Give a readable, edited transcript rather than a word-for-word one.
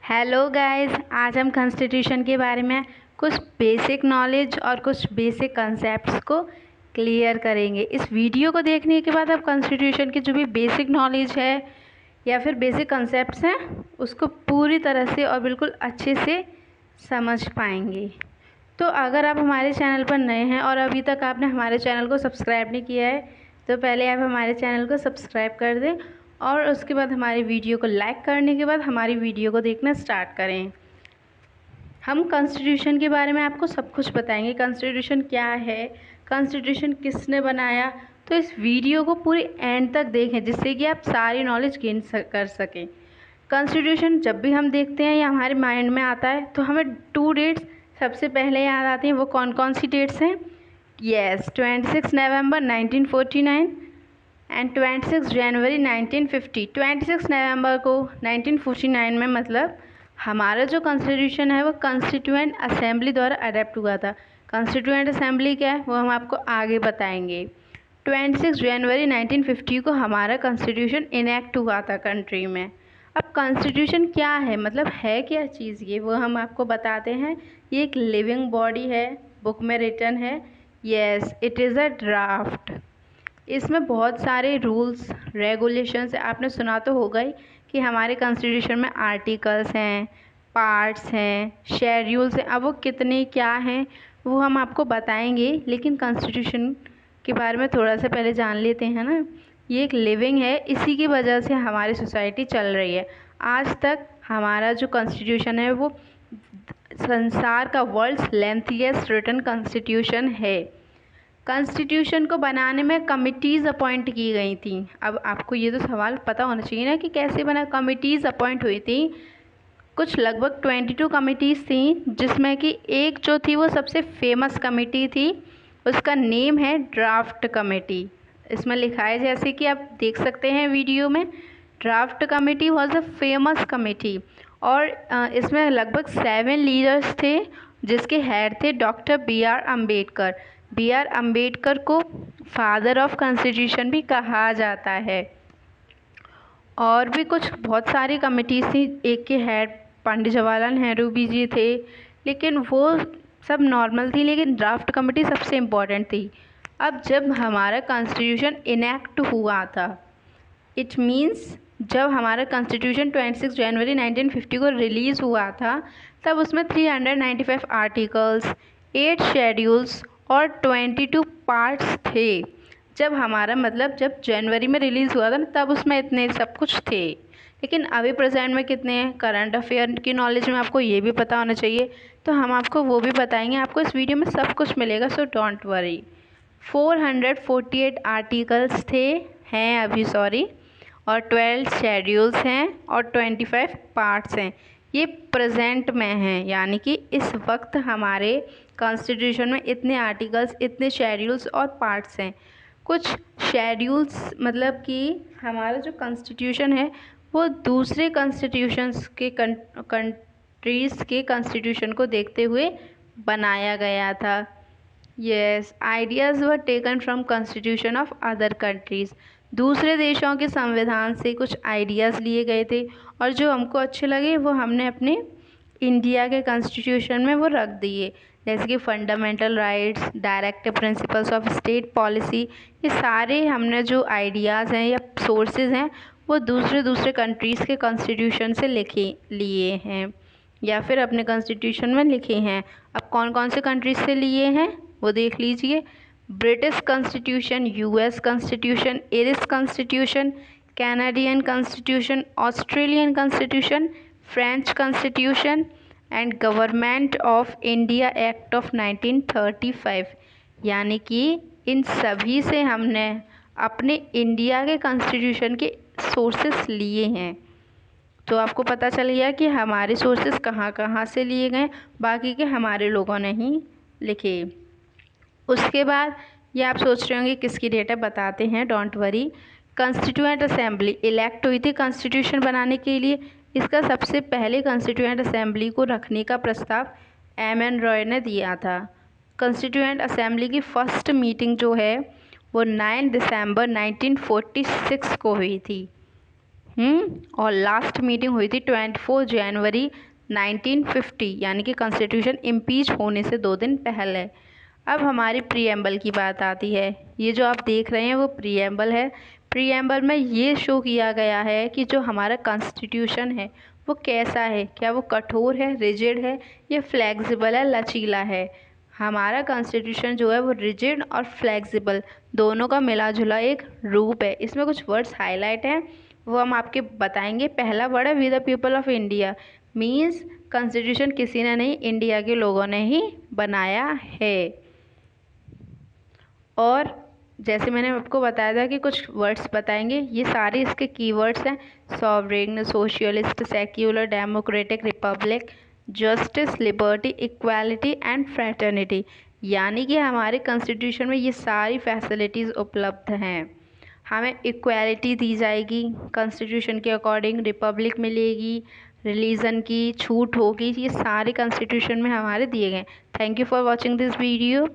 Hello guys, आज हम constitution के बारे में कुछ बेसिक नॉलेज और कुछ बेसिक कंसेप्ट्स को क्लियर करेंगे। इस वीडियो को देखने के बाद आप कॉन्स्टिट्यूशन की जो भी बेसिक नॉलेज है या फिर बेसिक कंसेप्ट्स हैं उसको पूरी तरह से और बिल्कुल अच्छे से समझ पाएंगे। तो अगर आप हमारे चैनल पर नए हैं और अभी तक आपने हमारे चैनल को सब्सक्राइब नहीं किया है तो पहले आप हमारे चैनल को सब्सक्राइब कर दें और उसके बाद हमारी वीडियो को लाइक करने के बाद हमारी वीडियो को देखना स्टार्ट करें। हम कॉन्स्टिट्यूशन के बारे में आपको सब कुछ बताएंगे। कॉन्स्टिट्यूशन क्या है, कॉन्स्टिट्यूशन किसने बनाया, तो इस वीडियो को पूरी एंड तक देखें जिससे कि आप सारी नॉलेज गेन कर सकें। कॉन्स्टिट्यूशन जब भी हम देखते हैं या हमारे माइंड में आता है तो हमें 2 डेट्स सबसे पहले याद आती हैं। वो कौन कौन सी डेट्स हैं? 26 नवंबर 1949 एंड 26 जनवरी 1950। 26 नवंबर को 1949 में मतलब हमारा जो कॉन्स्टिट्यूशन है वो कॉन्स्टिट्यूएंट असेंबली द्वारा अडेप्ट हुआ था। कॉन्स्टिट्यूएंट असेंबली क्या है वो हम आपको आगे बताएंगे। 26 जनवरी 1950 को हमारा कॉन्स्टिट्यूशन इनेक्ट हुआ था कंट्री में। अब कॉन्स्टिट्यूशन क्या है, मतलब है क्या चीज़, ये वो हम आपको बताते हैं। ये एक लिविंग बॉडी है, बुक में रिटन है। Yes, it is a draft. इसमें बहुत सारे रूल्स रेगुलेशंस आपने सुना तो होगा ही कि हमारे कॉन्स्टिट्यूशन में आर्टिकल्स हैं, पार्ट्स हैं, शेड्यूल्स हैं। अब वो कितने क्या हैं वो हम आपको बताएंगे, लेकिन कॉन्स्टिट्यूशन के बारे में थोड़ा सा पहले जान लेते हैं ना। ये एक लिविंग है, इसी की वजह से हमारी सोसाइटी चल रही है। आज तक हमारा जो कॉन्स्टिट्यूशन है वो संसार का वर्ल्ड्स लेंथीएस्ट रिटन कॉन्स्टिट्यूशन है। कॉन्स्टिट्यूशन को बनाने में कमिटीज़ अपॉइंट की गई थी। अब आपको ये तो सवाल पता होना चाहिए ना कि कैसे बना। कमिटीज़ अपॉइंट हुई थी, कुछ लगभग 22 कमिटीज़ थी, जिसमें कि एक जो थी वो सबसे फेमस कमेटी थी, उसका नेम है ड्राफ्ट कमेटी। इसमें लिखा है जैसे कि आप देख सकते हैं वीडियो में, draft committee was a famous committee. और इसमें लगभग 7 लीडर्स थे, जिसके हेड थे doctor B.R. Ambedkar. B.R. Ambedkar को फादर ऑफ कॉन्स्टिट्यूशन भी कहा जाता है। और भी कुछ बहुत सारी कमिटीज़ थी, एक के हेड पंडित जवाहरलाल नेहरू भी जी थे, लेकिन वो सब नॉर्मल थी, लेकिन ड्राफ्ट कमेटी सबसे इम्पोर्टेंट थी। अब जब हमारा कॉन्स्टिट्यूशन इनेक्ट हुआ था, इट मीन्स जब हमारा कॉन्स्टिट्यूशन 26 जनवरी 1950 को रिलीज़ हुआ था, तब उसमें 395 आर्टिकल्स, 8 शेड्यूल्स और 22 पार्ट्स थे। जब हमारा मतलब जब जनवरी में रिलीज़ हुआ था ना, तब उसमें इतने सब कुछ थे। लेकिन अभी प्रेजेंट में कितने हैं? करंट अफेयर की नॉलेज में आपको ये भी पता होना चाहिए, तो हम आपको वो भी बताएंगे। आपको इस वीडियो में सब कुछ मिलेगा, सो डोंट वरी। 448 आर्टिकल्स थे, हैं अभी, सॉरी, और 12 शेड्यूल्स हैं और 25 पार्ट्स हैं। ये प्रेजेंट में हैं, यानी कि इस वक्त हमारे कॉन्स्टिट्यूशन में इतने आर्टिकल्स, इतने शेड्यूल्स और पार्ट्स हैं। कुछ शेड्यूल्स मतलब कि हमारा जो कॉन्स्टिट्यूशन है वो दूसरे कॉन्स्टिट्यूशंस के कंट्रीज़ के कॉन्स्टिट्यूशन को देखते हुए बनाया गया था। Yes, ideas were taken from constitution of other countries. दूसरे देशों के संविधान से कुछ आइडियाज़ लिए गए थे और जो हमको अच्छे लगे वो हमने अपने इंडिया के कॉन्स्टिट्यूशन में वो रख दिए। जैसे कि fundamental rights, directive principles of state policy, ये सारे हमने जो आइडियाज़ हैं या सोर्सेज हैं वो दूसरे कंट्रीज़ के कॉन्स्टिट्यूशन से लिए हैं या फिर अपने कॉन्स्टिट्यूशन में लिखे हैं। अब कौन कौन से कंट्रीज से लिए हैं वो देख लीजिए। British constitution, US constitution, Irish constitution, Canadian constitution, Australian constitution, French constitution and government of India act of 1935। यानी कि इन सभी से हमने अपने इंडिया के कॉन्स्टिट्यूशन के सोर्सेस लिए हैं। तो आपको पता चल गया कि हमारे सोर्सेस कहाँ कहाँ से लिए गए, बाकी के हमारे लोगों ने ही लिखे। उसके बाद ये आप सोच रहे होंगे किसकी डेट है, बताते हैं, don't worry. Constituent assembly elect हुई थी कॉन्स्टिट्यूशन बनाने के लिए। इसका सबसे पहले कॉन्स्टिट्यूएंट असेंबली को रखने का प्रस्ताव M.N. रॉय ने दिया था। कॉन्स्टिट्यूएंट असेंबली की फर्स्ट मीटिंग जो है वो 9 दिसंबर 1946 को हुई थी। और लास्ट मीटिंग हुई थी 24 जनवरी 1950, यानी कि कॉन्स्टिट्यूशन इम्पीच होने से 2 दिन पहले। अब हमारी प्रीएम्बल की बात आती है। ये जो आप देख रहे हैं वो प्रीएम्बल है। प्रीएम्बल में ये शो किया गया है कि जो हमारा कॉन्स्टिट्यूशन है वो कैसा है, क्या वो कठोर है, रिजिड है, या फ्लेक्सिबल है, लचीला है। हमारा कॉन्स्टिट्यूशन जो है वो रिजिड और फ्लेक्सिबल दोनों का मिला जुला एक रूप है। इसमें कुछ वर्ड्स हाईलाइट हैं, वो हम आपके बताएंगे। पहला वर्ड है we the people of India, means constitution किसी ने नहीं, इंडिया के लोगों ने ही बनाया है। और जैसे मैंने आपको बताया था कि कुछ वर्ड्स बताएंगे, ये सारे इसके कीवर्ड्स हैं। Sovereign, socialist, secular, democratic, Republic, justice, liberty, equality and fraternity. यानी कि हमारे कॉन्स्टिट्यूशन में ये सारी फैसिलिटीज़ उपलब्ध हैं। हमें इक्वालिटी दी जाएगी कॉन्स्टिट्यूशन के अकॉर्डिंग, रिपब्लिक मिलेगी, रिलीजन की छूट होगी, ये सारे कॉन्स्टिट्यूशन में हमारे दिए गए। Thank you for watching this video.